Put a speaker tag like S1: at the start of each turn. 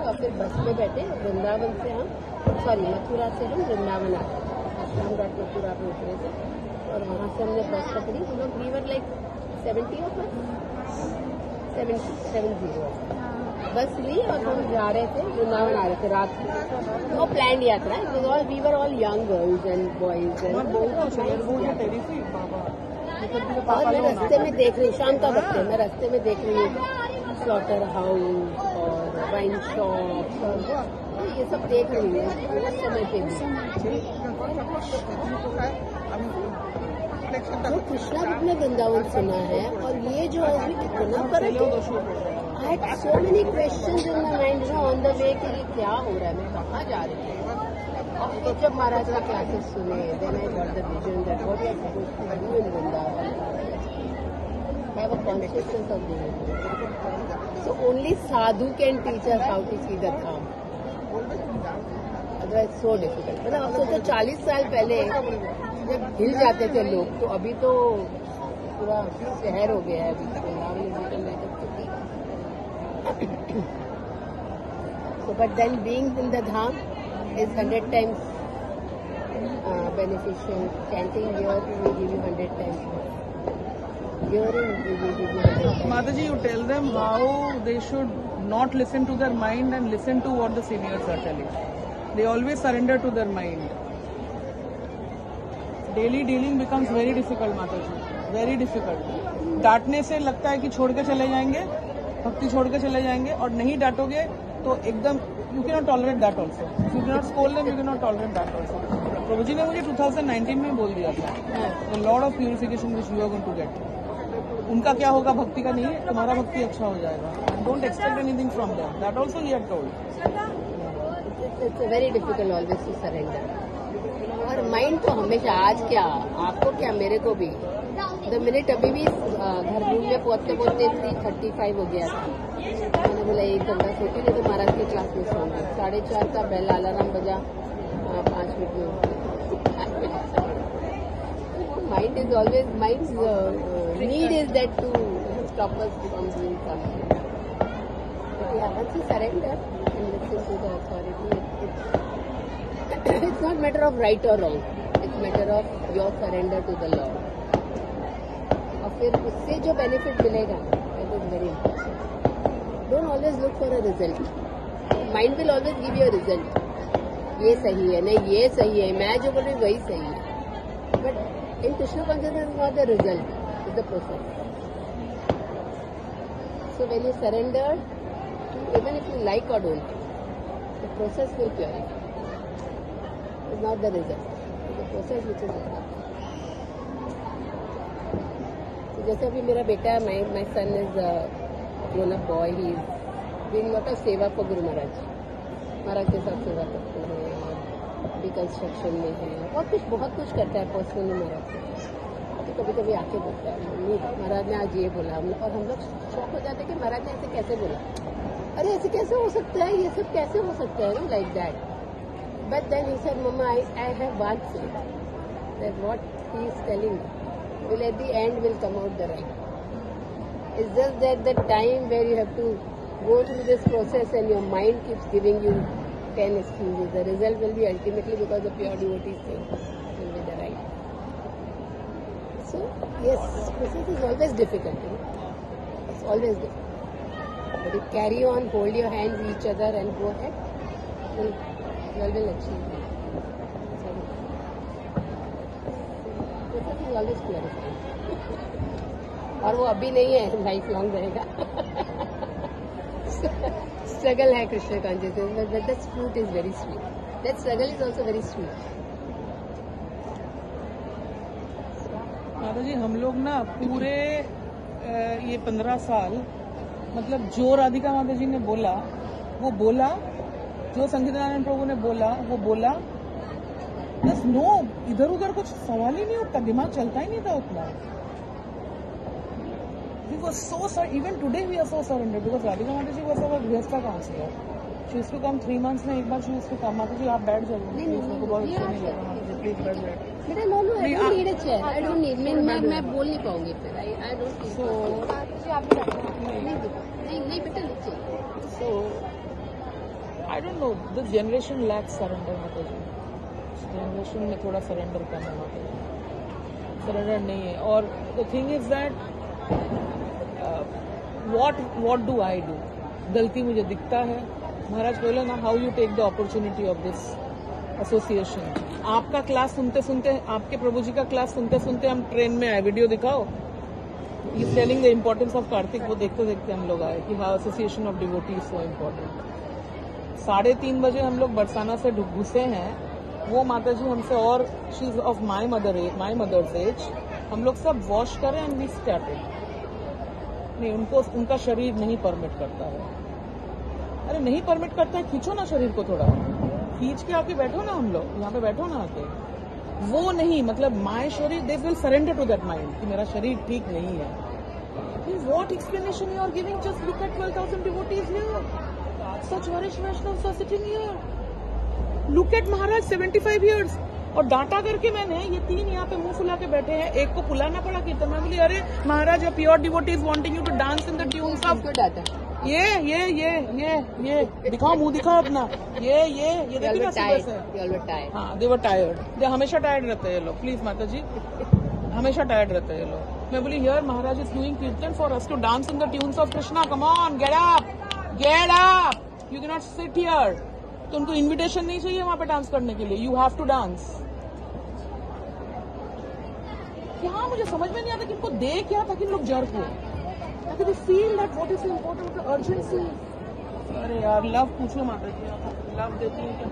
S1: और फिर बस में बैठे वृंदावन से हम मथुरा से हम वृंदावन आए, आश्रम घाट मथुरा पे उतरे थे और वहाँ से हमने बस पकड़ी। हम लोग we were like 70 of us, 70 bus ली और हम जा रहे थे वृंदावन आ रहे थे रात को। नो प्लान यात्रा, we were all young girls and boys और मैं रास्ते में देख रही हूँ, शाम का वक्त है, मैं रास्ते में देख रही हूँ स्लॉटर हाउस और वाइन शॉप्स और ये सब देख रही हूँ उस समय पे भी। तो कृष्णा बुक में वृंदावन सुना है और ये जो अभी कितना फर्क है। I had so many questions in my mind, on the way कि ये क्या हो रहा है, मैं कहाँ जा रही हूँ। और फिर जब महाराज का क्लासेस सुने, then I got the vision that what we are supposed to do in Vrindavan, have a consciousness of doing it. So only sadhu can teach us how to see the Dham. Otherwise so difficult. मतलब अब सोचो 40 साल पहले जब हिल जाते थे लोग, तो अभी तो पूरा शहर हो गया है अभी तो। So, but then being in the Dham is 100 times beneficial. Chanting here will give you 100 times more. Hearing will give you 100 times.
S2: Mataji, you tell them how they should not listen to their mind and listen to what the seniors are telling. They always surrender to their mind. Daily dealing becomes very difficult, Mataji. Very difficult. डांटने से लगता है कि छोड़ के चले जाएंगे, भक्ति छोड़ के चले जाएंगे, और नहीं डांटोगे तो एकदम you can not tolerate that also. You can not scold them, you can not tolerate that also. Prabhu ji ने मुझे 2019 में बोल दिया था, the lord of purification which you are going to get. उनका क्या होगा, भक्ति का नहीं है, तुम्हारा भक्ति अच्छा हो जाएगा। Don't expect anything from them, that also he had told.
S1: It's very difficult always to surrender. और माइंड तो हमेशा, आज क्या आपको क्या मेरे को भी, द मिनट अभी भी घर रूम में पहुंचते पहुंचते 3:35 हो गया था। मैंने बोला 1 घंटा सोती, नहीं तो महाराज की क्लास में सोऊंगी। 4:30 का बेल अलार्म बजा, 5 मिनट में। Mind is always, minds need is that to stop us from doing something. Once you surrender and listen to the authority, it's not matter of right or wrong. It's matter of your surrender to the Lord. और फिर उससे जो benefit मिलेगा, that is very important. Don't always look for a result. Mind will always give you a result. ये सही है, नहीं ये सही है, मैं जो बोल रही हूँ वही सही है। But in Krishna consciousness is not the result, it's the process. So when you surrender, even if you like or don't, the process will purify. It's not the result. It's the process which is important. जैसे अभी मेरा बेटा है, my son is grown up boy, he is doing lot of seva for Guru Maharaj. महाराज के साथ सेवा करते हैं, अभी कंस्ट्रक्शन में है, बहुत कुछ करता है पर्सनली महाराज से। तो कभी कभी आके बोलता है, मम्मी महाराज ने आज ये बोला, और हम लोग शौक हो जाते हैं कि महाराज ने ऐसे कैसे बोला, अरे ऐसे कैसे हो सकता है, ये सब कैसे हो सकता है, no like that. But then he said, mamma I have one thing, that what he is telling will at the end will come out the right. It's just that the time where you have to go through this process and your mind keeps giving you 10 excuses. The result will be ultimately, because the pure devotees thing will be the right. So yes, process is always difficult. It's always difficult. But you carry on, hold your hands each other and go ahead, you will achieve it. Always purified. और वो अभी नहीं है, life long रहेगा। Struggle है Krishna consciousness, but that fruit is very sweet, that struggle is also very sweet.
S2: माता जी, हम लोग ना पूरे ये 15 साल, मतलब जो राधिका माता जी ने बोला वो बोला, जो संगीतानंद प्रभु ने बोला वो बोला, बस नो, इधर उधर कुछ सवाल ही नहीं उठता, दिमाग चलता ही नहीं था उतना। We were so even today we are so surrendered because Radhika Mata ji was our Grihastha counselor. She used to come 3 months में एक बार, she used to come, माता जी आप बैठ जाइए, मेरे को बहुत अच्छा नहीं लगा, माता जी प्लीज बैठ जाइए।
S1: बेटा no, I don't need a chair, I don't need, मैं बोल नहीं पाऊंगी फिर, I don't need।
S2: So
S1: नहीं बेटा नीचे।
S2: so I don't know, this generation lakhs surrender माता जी। जनरेशन में थोड़ा सरेंडर कम है माता जी, सरेंडर नहीं है। और the thing is that what do I do, गलती मुझे दिखता है। महाराज बोले ना, how you take the opportunity of this association. आपका क्लास सुनते सुनते, आपके प्रभु जी का क्लास सुनते सुनते हम ट्रेन में आए, वीडियो दिखाओ, is telling the importance of Kartik. वो देखते देखते हम लोग आए कि हाँ, association of devotee is so important. 3:30 बजे हम लोग बरसाना से घुसे हैं। वो माता जी हमसे, और she is of my mother's age, हम लोग सब वॉश करें एंड वी स्टार्टेड। नहीं, उनको उनका शरीर नहीं परमिट करता है। अरे नहीं परमिट करता है, खींचो ना शरीर को, थोड़ा खींच के आके बैठो ना, हम लोग यहाँ पे बैठो ना आके। वो नहीं, मतलब माय शरीर, they will surrender to that mind कि मेरा शरीर ठीक नहीं है। What explanation you are giving? Just look at 12,000 devotees here, such वरिष्ठ Vaishnavs are sitting here. Look at Maharaj 75 years. और डांटा करके मैंने, ये 3 यहाँ पे मुंह फुला के बैठे हैं, एक को फुलाना पड़ा कि मैं बोली, अरे Maharaj, a pure devotee is wanting you to dance in the tunes of
S1: data.
S2: ये दिखाओ, मुंह दिखाओ अपना। ये देखिए ना, सुबह से। हाँ, दे वर टायर्ड, दे हमेशा टायर्ड रहते हैं ये लोग। प्लीज माता जी, हमेशा टायर्ड रहते हैं ये लोग। मैं बोली, here Maharaj is doing kirtan for us to dance in the tunes of Krishna, come on, get up, you can not sit here. तो उनको इन्विटेशन नहीं चाहिए वहां पे डांस करने के लिए, यू हैव टू डांस। क्या मुझे समझ में नहीं आता कि इनको दे क्या, ताकि लोग जर्क हो, ताकि they feel that what is important, the urgency. अरे यार, लव पूछो माता जी, लव देती है क्या?